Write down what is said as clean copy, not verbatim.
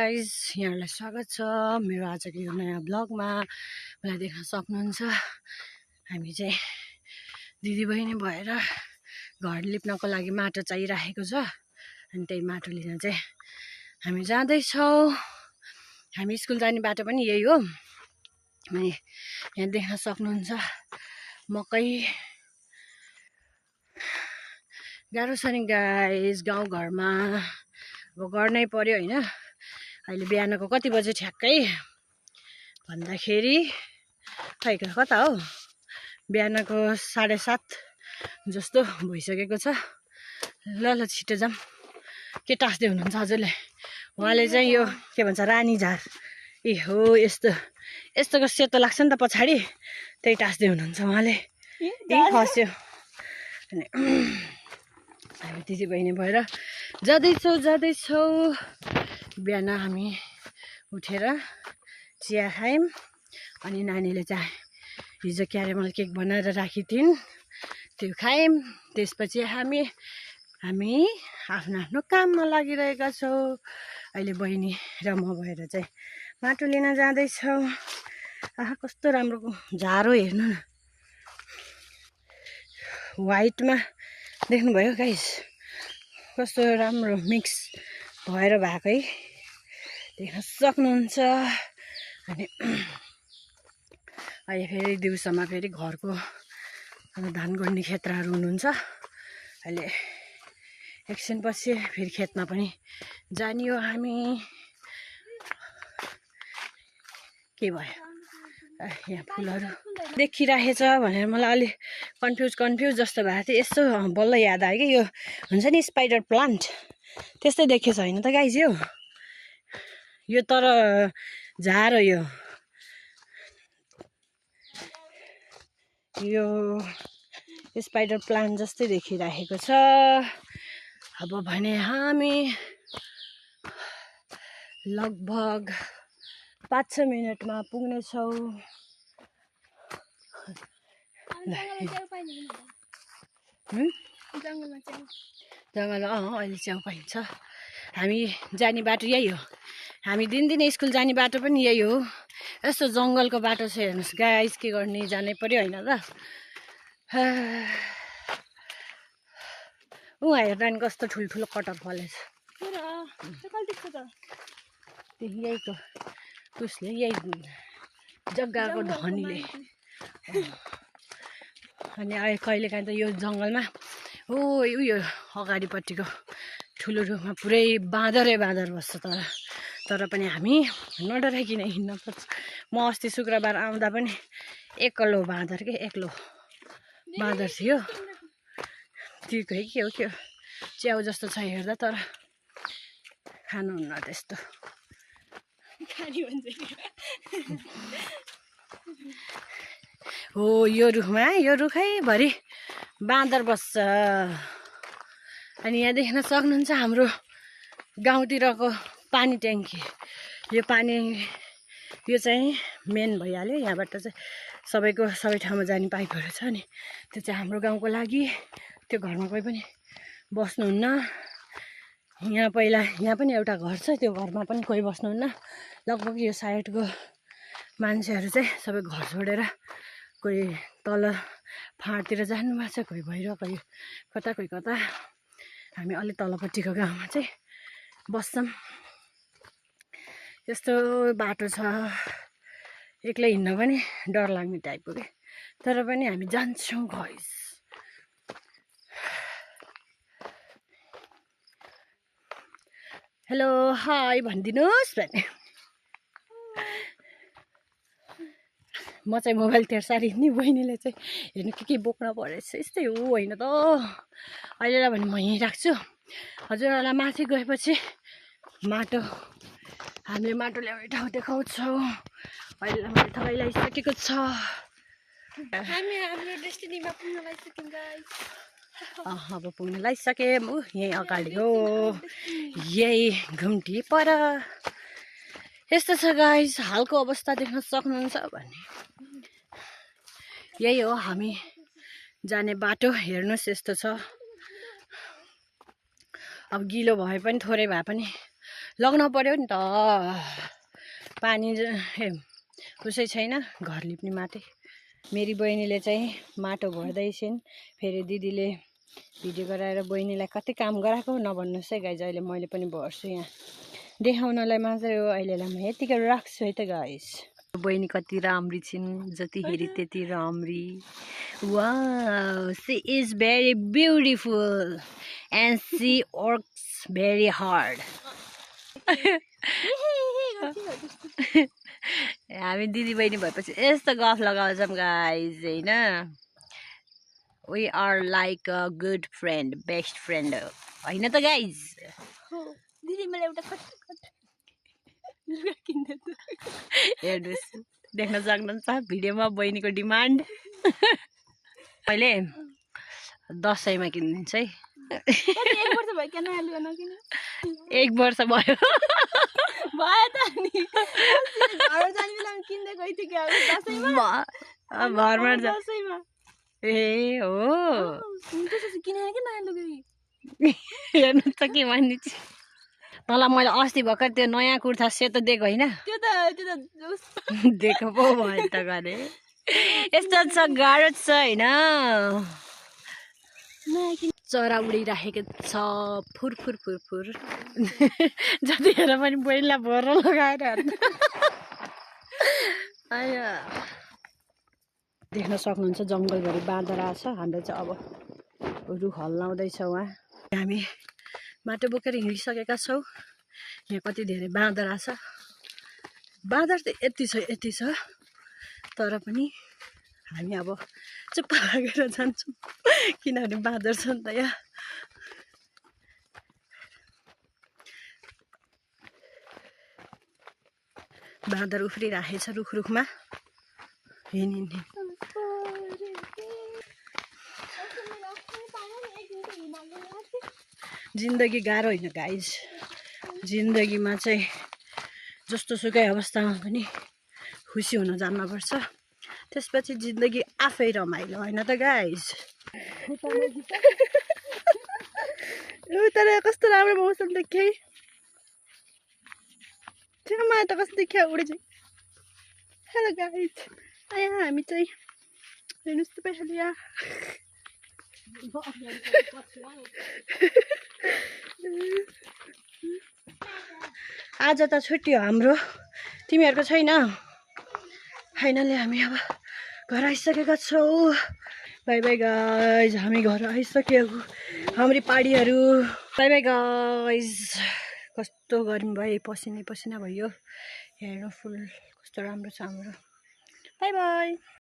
Guys, यहाँलाई स्वागत छ मेरो आजको यो नयाँ ब्लगमा। मलाई देख्न सक्नुहुन्छ हामी चाहिँ दिदीबहिनी भएर घर लिप्नको लागि माटो चाहिरहेको छ। अनि त्यही माटो लिन चाहिँ हामी जाँदैछौँ। हामी स्कुल जाने बाटो पनि यही हो। अनि यहाँ देख्न सक्नुहुन्छ मकै। गाह्रो छ नि गाइज गाउँघरमा, अब गर्नै पर्यो होइन। अहिले बिहानको कति बजे ठ्याक्कै भन्दाखेरि खै कता हो, बिहानको 7:30 जस्तो भइसकेको छ। ल छिटो जाऊँ। के टास्दै हुनुहुन्छ हजुरले? उहाँले चाहिँ यो के भन्छ रानी झार, ए हो यस्तो यस्तोको सेतो लाग्छ नि त पछाडि, त्यही टास्दै हुनुहुन्छ उहाँले। ए खस्यो। अनि हामी दिदीबहिनी भएर जाँदैछौँ। बिहान हामी उठेर चिया खायौँ। अनि नानीले चाहिँ हिजो क्यारेमल केक बनाएर राखिथिइन्, त्यो खायौँ। त्यसपछि हामी आफ्नो आफ्नो काममा लागिरहेका छौँ। अहिले बहिनी र म भएर चाहिँ माटो लिन जाँदैछौँ। आहा कस्तो राम्रो झारो हेर्नु न, व्हाइटमा देख्नुभयो गाइस, कस्तो राम्रो मिक्स भएर भएको है, देख्न सक्नुहुन्छ। अनि अहिले फेरि दिउँसोमा फेरि घरको धान गोड्ने खेतहरू हुनुहुन्छ। अहिले एकछिनपछि फेरि खेतमा पनि जाने हो हामी। के भयो यहाँ फुलहरू देखिरहेछ भनेर मलाई अलि कन्फ्युज जस्तो भएको थियो। यस्तो बल्ल याद आयो कि यो हुन्छ नि स्पाइडर प्लान्ट, त्यस्तै देखेछ होइन त गाइज। यो तर झार हो, यो स्पाइडर प्लान्ट जस्तै देखिरहेको छ। अब भने हामी लगभग 5-6 मिनटमा पुग्नेछौँ। जङ्गलमा अहिले च्याउ पाइन्छ। हामी जाने बाटो यही हो। हामी दिनदिनै स्कुल जाने बाटो पनि यही हो। यस्तो जङ्गलको बाटो छ हेर्नुहोस् गाइस, के गर्ने, जानै पर्यो होइन त। हेर्दा नि कस्तो ठुल्ठुलो कटहर फलेछ। यहीको उसले, यही जग्गाको धनीले। अनि कहिलेकाहीँ त यो जङ्गलमा उयो अगाडिपट्टिको ठुलो रुखमा पुरै बाँदर बस्छ। तर पनि हामी नडराइकन हिँड्नुपर्छ। म अस्ति शुक्रबार आउँदा पनि एक्लो बाँदर थियो। तिर्को है के हो च्याउ जस्तो छ हेर्दा, तर खानुहुन्न त्यस्तो। हो यो रुखैभरि बाँदर बस्छ। अनि यहाँ देख्न सक्नुहुन्छ हाम्रो गाउँतिरको पानी ट्याङ्की। यो चाहिँ मेन भइहाल्यो। यहाँबाट चाहिँ सबै ठाउँमा जाने पाइपहरू छ नि, त्यो चाहिँ हाम्रो गाउँको लागि। त्यो घरमा कोही पनि बस्नुहुन्न। यहाँ पनि एउटा घर छ, त्यो घरमा पनि कोही बस्नुहुन्न। लगभग यो साइडको मान्छेहरू चाहिँ सबै घर छोडेर कोही तल फाँडतिर जानुभएको छ, कोही भएर कोही कता। हामी अलि तलपट्टिको गाउँमा चाहिँ बस्छौँ। यस्तो बाटो छ, एक्लै हिँड्न पनि डर लाग्ने टाइपको के, तर पनि हामी जान्छौँ गाइस। हेलो हाई भनिदिनुहोस् भने। म चाहिँ मोबाइल तेर्सारी नि, बहिनीले चाहिँ हेर्नु के बोक्न परेछ। यस्तै हो होइन त। अहिलेलाई भने म यहीँ राख्छु। हजुरहरूलाई माथि गएपछि हामीले माटो ल्याउने ठाउँ देखाउँछौँ। अहिले मैले थकाइ लगाइसकेको छ। हामी हाम्रो डेस्टिनीमा पुग्न लागिसक्यौँ गाइस। अब पुग्न लागिसक्यौँ। यहीँ अगाडि हो, यही घुम्टी पर। यस्तो छ गाइस, हालको अवस्था देख्न सक्नुहुन्छ भने यही हो हामी जाने बाटो। हेर्नुहोस् यस्तो छ। अब गिलो भए पनि थोरै भए पनि लग्न पर्यो नि त पानी उसै छैन घर लिप्ने माथि मेरी बहिनीले चाहिँ माटो भर्दैछिन् फेरि दिदीले भिडियो गराएर बहिनीलाई कति काम गराएको नभन्नुहोस् है गाइज अहिले मैले पनि भर्छु यहाँ देखाउनलाई मात्रै हो अहिलेलाई म यतिकै राख्छु है त गाइज बहिनी कति राम्री छिन् जति हेरी त्यति राम्री wow she is very beautiful and she works very hard हामी दिदी बहिनी भएपछि यस्तो गफ लगाउँछौँ गाइज होइन we are like a good friend best friend होइन त गाइज दिदी मलाई एउटा हेर्नुहोस् देख्न सक्नुहुन्छ भिडियोमा बहिनीको डिमान्ड मैले दसैँमा किनिदिन्छु है 1 वर्ष भयो क्या नयाँ लुगा नकिने 1 वर्ष भयो भयो त नि घर जाने बेलामा किन्दै गइथ्यो क्या दसैँमा घरमा दसैँमा ए हो त्यसपछि किनेर के नयाँ लुगा हेर्नु त के भनिदिन्छु तँलाई मैले अस्ति भर्खर त्यो नयाँ कुर्ता सेतो दिएको होइन त्यो त दिएको पो भयो त गरे यस्तो छ गाह्रो छ होइन चरा उडिराखेको छ फुर फुर फुर फुर जतिखेर पनि बहिनीलाई भर लगाएर देख्न सक्नुहुन्छ जङ्गलभरि बाँदर आछ हाम्रो चाहिँ अब रुख हल्लाउँदैछ उहाँ हामी माटो बोकेर हिँडिसकेका छौँ यहाँ कति धेरै बाँदर आछ बाँदर त यति छ तर पनि हामी अब चुप्प लागेर जान्छौँ किनभने बाँदर छ नि त यहाँ बाँदर उफ्रिराखेछ रुखमा हिँड्ने जिन्दगी गाह्रो होइन गाइज जिन्दगीमा चाहिँ जस्तो सुकै अवस्थामा पनि खुसी हुन जान्नुपर्छ त्यसपछि जिन्दगी आफै रमाइलो होइन त गाइज तर कस्तो राम्रो मौसम देखेँ त्यहाँ त कस्तो देखिया उडे चाहिँ हेलो गाइज यहाँ हामी चाहिँ हेर्नुहोस् तपाईँहरूले यहाँ आज त छुट्टी हो हाम्रो तिमीहरूको छैन फाइनली हामी अब घर आइसकेका छौँ बाई बाई गाइज हामी घर आइसक्यौँ हाम्रो पाडीहरू बाई बाई गाइज कस्तो गर्मी भयो पसिना भयो हेर्नु फुल कस्तो राम्रो छ हाम्रो बाई बाई